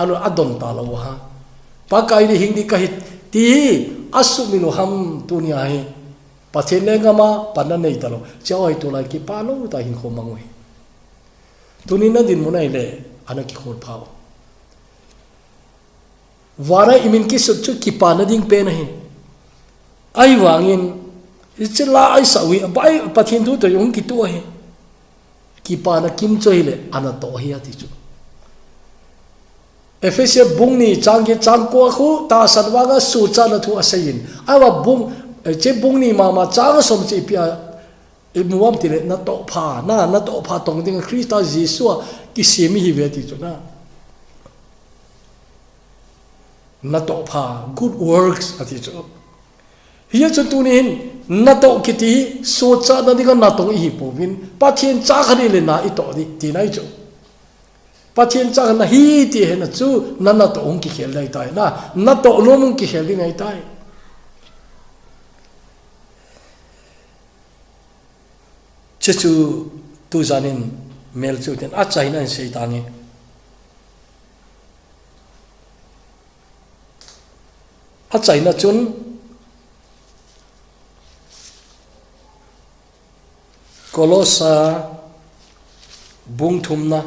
alo adon ta lo ha pa kai ni hing di ka hit ti asu mi lo ham tu ni a he pathian le ngama pan nei ta lo choi tu lai ki pa lo ta hin kho mangoi tu ni na din mo na hi le ana ki khol phao wara imin ki sut chu ki pa na ding pe na hi ai wangin ichla ai sawi bai pathin tu to yong ki tu he ki pa na kim choi le ana to hi ati chu efesia bung ni chang ge chang ko khu ta sanwa ga su cha na thu asain ai wa bung che bung ni ma chang som chi pia imuam ti le na to pha tong ding Christa Jesus ki semi hi ve ti chu na to pha good works ati chu hiya chu tu nin na to kiti so cha na diga na tong hi po win pathian cha khani le na i to di ti nai chu pathian cha na hi ti he na chu na to ong ki khel dai tai na to no mung ki khel ding ai tai che chu tu zanin mel chu ten a chai na sei ta nge a chai na chun Kolosa bung thumna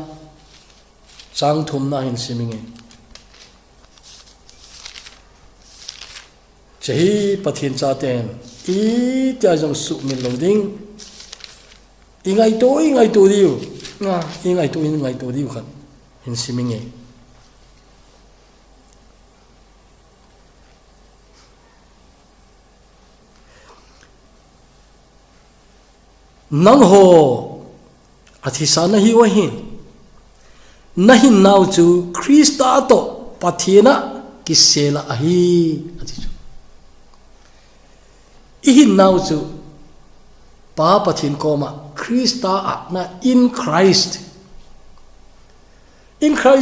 chang thumna hin siminge chehi pathin cha ten i tia jong su min loading ingai to diu nga ingai to diu khan hin siminge nang ho athisa na hi wa hin nahin now chu Krista to pathina kisela ahi ati chu ihin now chu pa pathin koma Krista na in Christ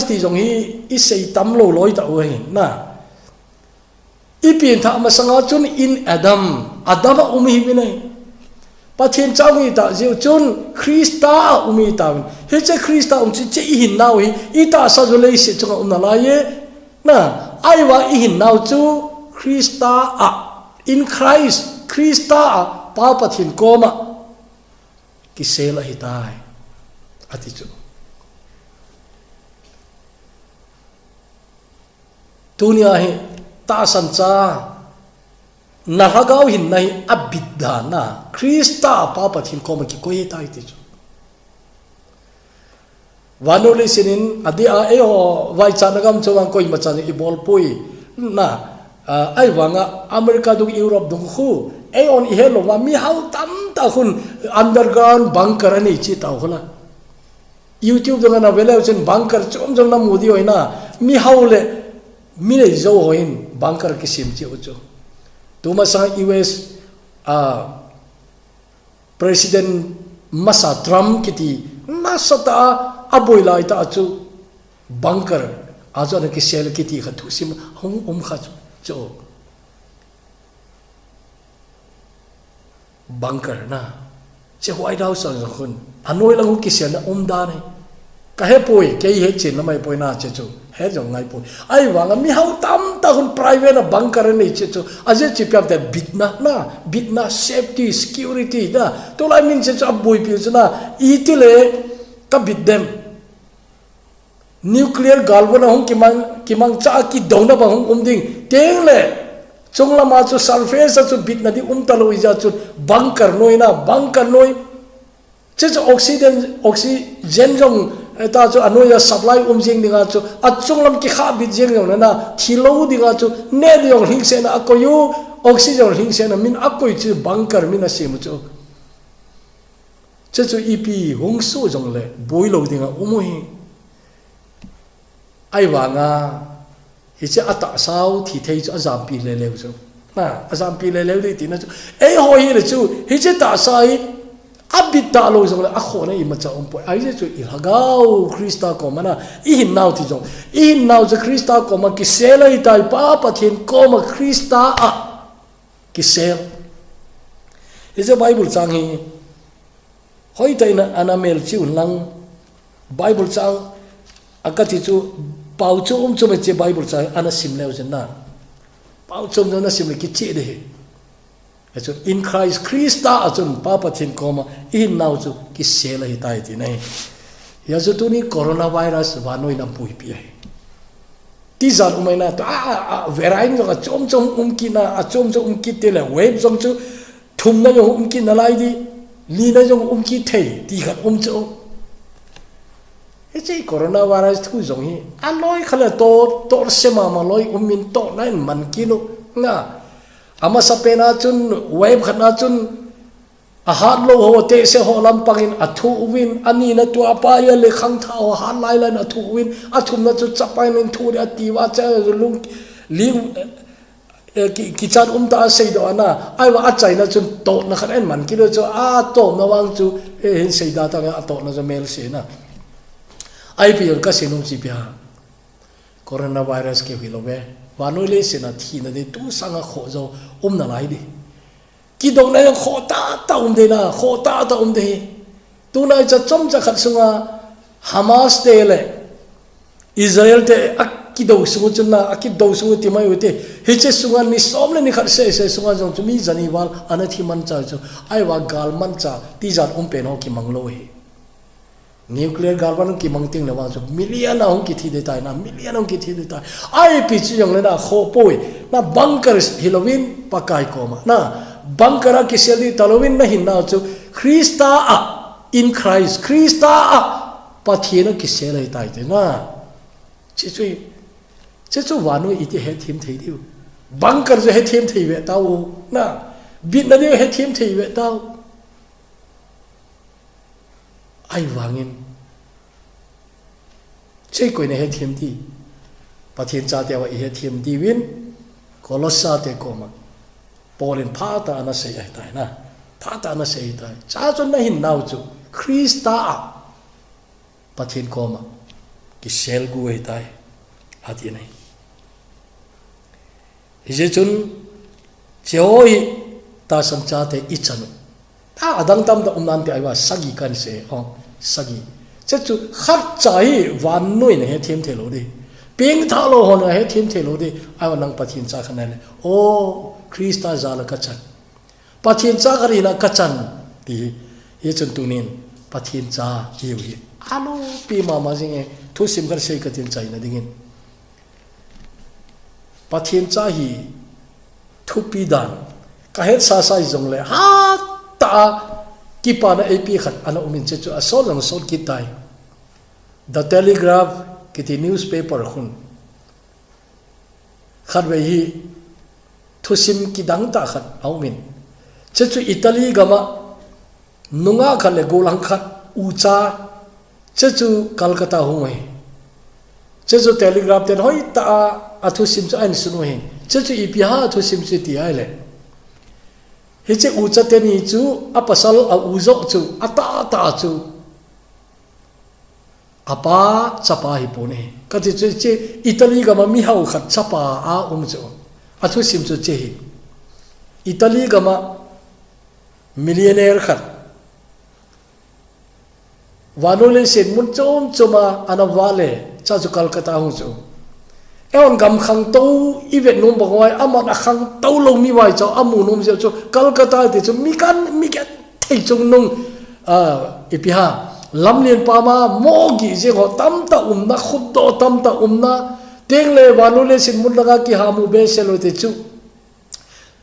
ti jong hi i sei tam lo loi ta wa hin na ipin tha ma sanga chun in Adam umi hi nei pathian chawi ta jiu chun Krista umi ta he che Krista che i hin naw hi i ta sa zo le se chung na la ye na ai wa i hin naw chu Krista in Christ Krista pa pathian koma ki sela hi tai ati chu dunia hi ta san cha na hagaw hin nai abidda na Krista pa pathin koma ki koi tai ti chu wanole sinin adi a e ho vai chanagam chawang koi ma chan i bol pui na ai wanga America du Europe du khu e on i hello wa mi hau tam ta hun underground bunker ani chi ta hola YouTube du na velo chen bunker chom na modi hoina mi haule mi le zo hoin bunker ki sim chi ucho tuma sa US President masa Trump kiti masa ta aboy lai ta chu bunker ajo na ki sel kiti khatu sim hum kha chu bunker na che White House ang khun anoi lang ki sel na da nei ka he poi ke he chen na mai poi na che chu he jong ngai poi ai wanga mi hau tam ta hun private na bunker nei che chu aje chi pyam ta bitna safety security na to lai min che chu aboy pi chu na itile ka bit dem nuclear galvo na hong kimang cha ki dona ba hong ding teng le chungla ma chu surface chu bit na di talo ija chu bunker noi che chu oxygen jong ta chu anoya supply jing dinga chu achunglam ki kha bit jing yong na thilo dinga chu ne yong hing se na akoyu oxygen hing se na min akoi chu bunker min asim chu chu ipi hong so jong le boilo dinga umoi ai wanga hi che ata sau thi thei chu azam pi le le chu na azam pi le le ri ti na chu ei ho hi le chu hi che ta sai abit ta lo jong le a kho na I ma cha po ai je chu I hagau Krista ko mana I hin nau ti jong I hin nau je Krista ko ma ki sela I tai pa pathin ko ma Krista a ki sel is a Bible chang hi hoi tai na anamel chi lang Bible chang akati chu pau chu chu me che Bible chang ana sim le jen na pau chu na sim le ki che de in Christ Krista achun papa thin koma in now chu ki sela hi tai ti nei ya chu tu ni coronavirus vanoi na pui pi ti zan umaina ta verain ga chom ki na chom ki te le web jong chu thum na yo ki na lai di li na jong ki thei ti khat chu e chei coronavirus thu jong hi aloi khala to sema ma loi min to na man ki no nga ama sapena chun wave khana chun a hat lo ho te se ho lam pangin a thu win ani na tu apa ya le khang tha ho han lai la na thu win a thum na chu chapai nin thu ri ati wa cha lung ling ki chan ta sei do na ai wa a chai na chun to na khan en man ki do chu a to na wang chu hin sei da ta a to na zo mel se na ai pi ka sinum chi pia coronavirus ke hilobe vanole se na thi na de tu sanga kho zo na lai di ki do na kho ta de na kho ta de tu na cha chom cha khat sunga Hamas te le Israel te ki do sungu chuna ki do sungu ti mai uti hi che sunga ni som le ni khat se sunga jong chu mi jani wal anathi man cha chu ai wa gal man cha ti jan pe no ki manglo hi nuclear galvan ki mangting na chu million na hong ki thi de tai na million hong ki thi de tai ai pi chi yong le na kho poi na bunker Halloween pakai ko ma na bunker ki seli Halloween na hin na chu Krista a in Christ Krista a pathina ki seli tai te na chi chu wanu iti he thim thei diu bunker je he thim thei ve tau na bit na de he thim thei ve tau ai wangin chei koi ne he thiam ti pathin cha te wa he thiam ti win kolosa te koma polin pha ta na sei ai tai na pha ta na sei tai cha chon na hin nau chu Krista pathin koma ki sel gu ai tai ati nei je chun choi ta sam cha te ichanu ta adang tam da umnan te aiwa sagi kan se sagi che chu khat chai wan noi ne he thiam the lo di ping tha lo hon he thiam the lo di aiwa nang pathin cha khana ne o Krista zala ka chan pathin cha gari na ka chan ti ye chun tunin pathin cha hiu hi alo pi ma ma jing e thu sim kar sei ka tin chai na dingin pathin cha hi thu pi dan ka het sa sai jong le ha ta kipa na AP khat ana umin che chu asol lang sol kitai the Telegraph kiti newspaper khun khat ve hi thusim ki dang ta khat aumin che chu Italy gama nunga khale golang khat ucha che chu Calcutta hoi che chu Telegraph ten hoi ta athusim chu an sunu he che chu ipiha thusim chi ti ai le hi che ucha te ni chu apasal a uzo chu ata chu apa chapa hi pone ka che che Italy ga ma mi hau khat chapa a chu athu sim chu che hi Italy ga ma millionaire khat vanole sen mun chom choma ana wale cha chu Calcutta hu chu eon gam khang to ivet num bawai amon a khang to lo mi wai cho amu num je cho Calcutta te chu mi kan thei chung nung ipiha lamlien pa ma mo gi je ho tam ta na khut to tam ta na teng le vanole sin mun laga ki ha mu be selo te chu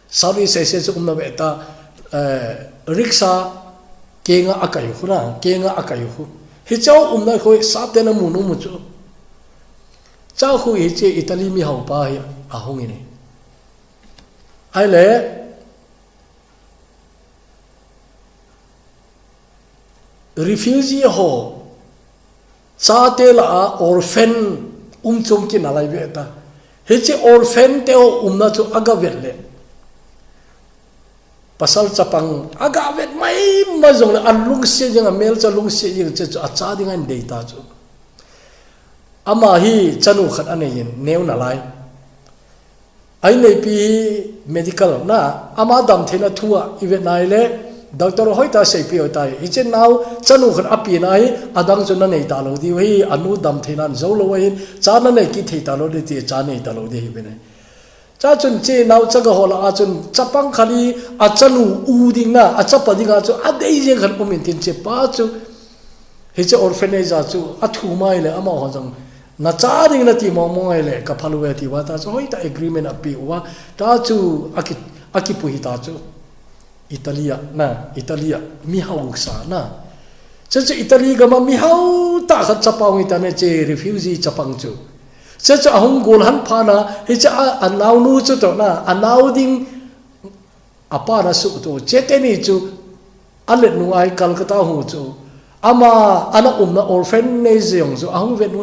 sabi se chu na be ta rickshaw kenga akayu hu hi cháu na khoi sap te na mu nu mu chu cháu khu hi che Italy mi hau pa hi a hong ni ai le refugee ho cha te la orphan chum ki na lai ve ta hi che orphan te o na chu aga vet le pasal chapang aga vet mai ma jong an lung se jeng mel cha lung se jeng che a cha ding an dei ta chu ama hi chanu khat ane yin neu na lai ai nei pi medical na ama dam thena thua event nai le doctor hoita sei pi hoita i chen now chanu khat api nai adang chu na nei ta lo di hi anu dam thena zo lo hin cha na nei ki thei ta lo di cha nei ta lo di hi be ne cha chun che now cha ga hola a chun chapang khali a chanu u ding na a chapa ding a chu a dei je khan pumin tin che pa chu hi che orphanage a chu a thu mai le ama ho jang na cha ding na ti mo mo le ka phalu ti wa ta hoi ta agreement api wa ta chu aki pu hi ta chu Italia na Italia mi hau sa na che Italy ga ma mi hau ta khat chapa wi ta ne che refugee chapang chu che ahong gol han pha na hi cha anau nu chu to na anau ding apa na su to che te ni chu alet nu ai Calcutta hu chu ama ana na orphanage yong chu ahong vet nu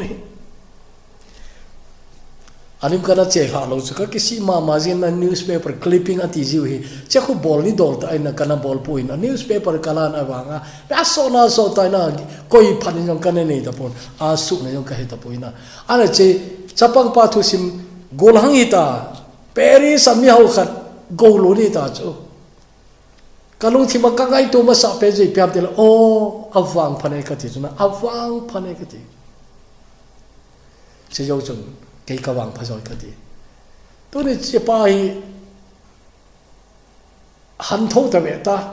alim kana che ha lo chu ka kisi ma jin na newspaper clipping ati ji hi che khu bol ni dol ta ina kana bol pu in newspaper kala na wanga na so ta na koi phan jong kana nei ta pon a su na jong ka he ta pu ina ana che chapang pa thu sim gol hang ita Paris ami hau khat go lo ni ta chu kalung thi ma ka ngai to ma sa pe ji pyam tel o awang phane ka ti na awang phane ka ti che yo chung cái cao bằng phải rồi cái gì tôi này chỉ bài hành thâu ta vậy ta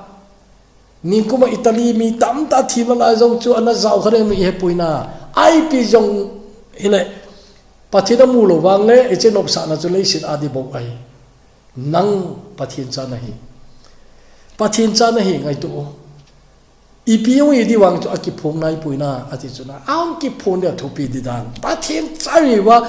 nhìn cũng mà Italy mi tắm ta thì mà lại giống chú anh giàu cái này mi hết bùi na ai bị giống thế này bắt thiên đã mua lô vàng lẽ trên nộp sản là chú lấy xin adi bốc ai năng bắt thiên cha này ngay tụ ipiu i di wang chu akipong nai pui na ati chu na ang ki phone dia thupi di dan pa thiên cha ri wa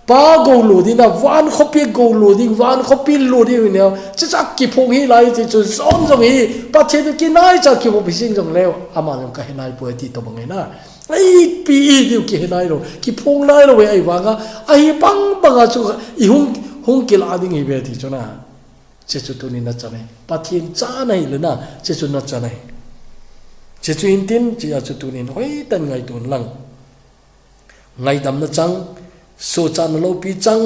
pa go lu di na one copy go lu di one copy lu di ne cha cha ki phong hi lai ti chu som jong hi pa thiên ki nai cha ki bo bi sing jong leo ama jong ka hi nai pui ti to bang na ai pi di ki hi nai ro ki phong nai ro we ai wa ga ai bang bang chu i hung ki la ding hi be ti chu na che chu tu ni na cha nei pa thiên cha nei le na che chu na cha nei che chu in tin chi a chu tu nin hoi tan ngai tun lang ngai dam na chang so chan lo pi chang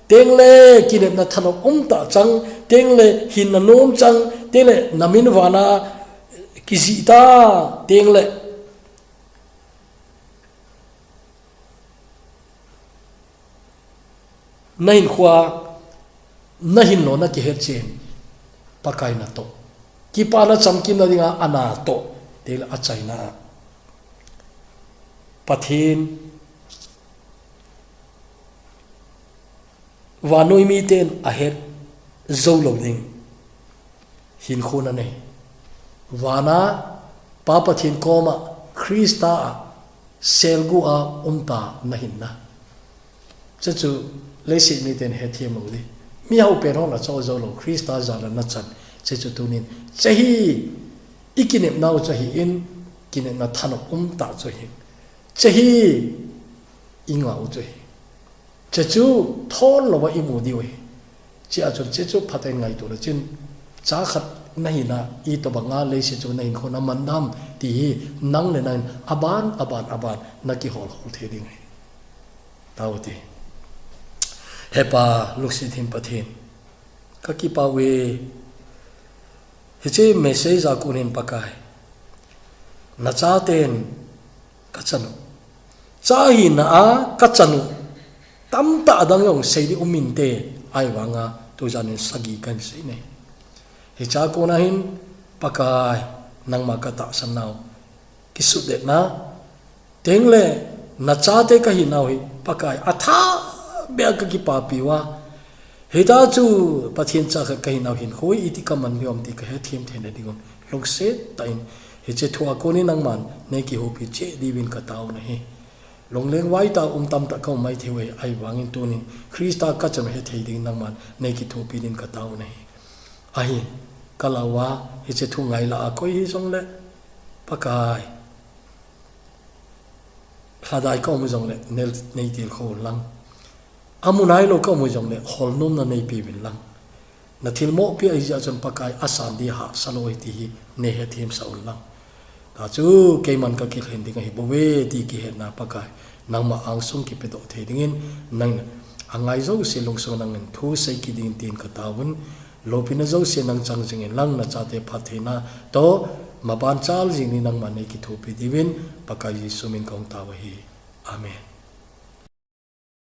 teng le kinep na thanok ta chang teng le hin na nom chang teng le namin wana kisi ta teng le nahin khwa nahin no na ki het chen pakai na to ki pa na chamkim na dinga ana to tel a China pathin wanoi mi ten a het zo lo ding hin khuna ne wana pa pathin koma Krista selgu a umta nahin na chu leisi mi ten het thiam lo di mi hau pe ro la zo lo Krista za la na chan chu tunin chahi ikinep nau chahi in kinep na thanok ta chahi chahi inga u chahi chachu thol lo wa imu di we chi a chu phatai ngai to la chin cha khat nahi na I to banga le se chu nahin khona mandam ti nang le nan aban na ki hol the ding tawti hepa luksi thim pathin ka ki pa we hiche message a kunin pakai na cha ten kachanu cha hi na a kachanu tam ta dang yong sei di umin te ai wanga to janin sagi kan sei ne hi cha ko na hin pakai nang ma ka ta sanau kisu de na tengle na cha te ka hi nau hi pakai atha be ka ki pa pi wa heta chu pathin cha ka kai nau hin hoi iti kaman yom ti ka he thim thene dingom lok se tain hi che thua ko ni nang man nei ki hopi che divin ka taw na hi long leng wai ta tam ta ko mai thewe ai wangin tunin Krista ka cham he thei ding nang man nei ki thopi din ka taw na hi ai kalawa hi che thu ngai la ko hi song le pakai hadai ko mu jong le nel nei til kho lang amunai lo ko mu jong le hol num na nei pi bin lang na thil mo pi ai ja chon pakai asan di ha saloi ti hi ne he thim sa ul lang ta chu ke man ka ki hen ding hi bo we ti ki he na pakai nang ma ang sung ki pe do the ding in nang angai zo se long so nang thu sei ki din tin ka tawun lo pin zo se nang chang jing lang na cha te phathina to ma ban chal jing ni nang ma ne ki thu pi divin pakai Yesu min kong taw hi amen.